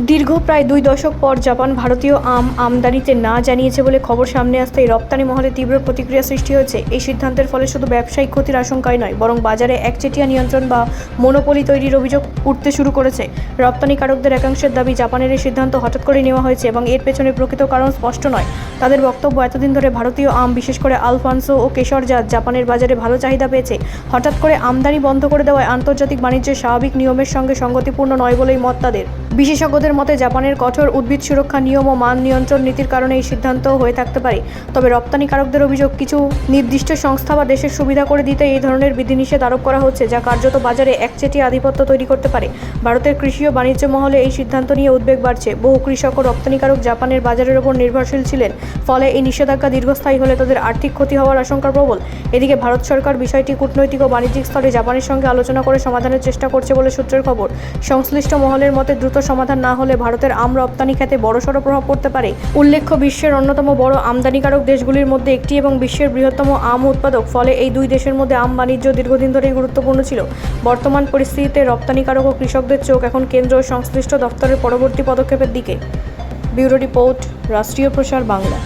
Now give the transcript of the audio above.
দীর্ঘ প্রায় 2 দশক পর জাপান ভারতীয় আম আমদানিতে না জানিয়েছে বলে খবর সামনে আসতেই রপ্তানি মহলে তীব্র প্রতিক্রিয়া সৃষ্টি হয়েছে। এই সিদ্ধান্তের ফলে শুধু ব্যবসায়িক ক্ষতির আশঙ্কাই নয়, বরং বাজারে একচেটিয়া নিয়ন্ত্রণ বা মনোপলি তৈরির অভিযোগ উঠতে শুরু করেছে। রপ্তানিকারকদের একাংশের দাবি, জাপানের এই সিদ্ধান্ত হঠাৎ করে নেওয়া হয়েছে এবং এর পেছনে প্রকৃত কারণ স্পষ্ট নয়। তাদের বক্তব্য, এতদিন ধরে ভারতীয় আম, বিশেষ করে আলফানসো ও কেশরজাত, জাপানের বাজারে ভালো চাহিদা পেয়েছে। হঠাৎ করে আমদানি বন্ধ করে দেওয়ায় আন্তর্জাতিক বাণিজ্যের স্বাভাবিক নিয়মের সঙ্গে সঙ্গতিপূর্ণ নয় বলেই মত তাদের। বিশেষজ্ঞদের মতে, জাপানের কঠোর উদ্ভিদ সুরক্ষা নিয়ম ও মান নিয়ন্ত্রণ নীতির কারণে এই সিদ্ধান্ত হয়ে থাকতে পারে। তবে রপ্তানিকারকদের অভিযোগ, কিছু নির্দিষ্ট সংস্থা বা দেশের সুবিধা করে দিতে এই ধরনের বিধিনিষেধ আরোপ করা হচ্ছে, যা কার্যত বাজারে একচেটিয়া আধিপত্য তৈরি করতে পারে। ভারতের কৃষি ও বাণিজ্য মহলে এই সিদ্ধান্ত নিয়ে উদ্বেগ বাড়ছে। বহু কৃষক ও রপ্তানিকারক জাপানের বাজারের ওপর নির্ভরশীল ছিলেন, ফলে এই নিষেধাজ্ঞা দীর্ঘস্থায়ী হলে তাদের আর্থিক ক্ষতি হওয়ার আশঙ্কা প্রবল। এদিকে ভারত সরকার বিষয়টি কূটনৈতিক ও বাণিজ্যিক স্তরে জাপানের সঙ্গে আলোচনা করে সমাধানের চেষ্টা করছে বলে সূত্রের খবর। সংশ্লিষ্ট মহলের মতে, দ্রুত সমাধান না হলে ভারতের আম রপ্তানি খাতে বড়সড় প্রভাব পড়তে পারে। উল্লেখ্য, বিশ্বের অন্যতম বড় আমদানিকারক দেশগুলির মধ্যে একটি এবং বিশ্বের বৃহত্তম আম উৎপাদক, ফলে এই দুই দেশের মধ্যে আম বাণিজ্য দীর্ঘদিন ধরেই গুরুত্বপূর্ণ ছিল। বর্তমান পরিস্থিতিতে রপ্তানিকারক ও কৃষকদের চোখ এখন কেন্দ্র ও সংশ্লিষ্ট দপ্তরের পরবর্তী পদক্ষেপের দিকে। ব্যুরো রিপোর্ট, রাষ্ট্রীয় প্রসার বাংলা।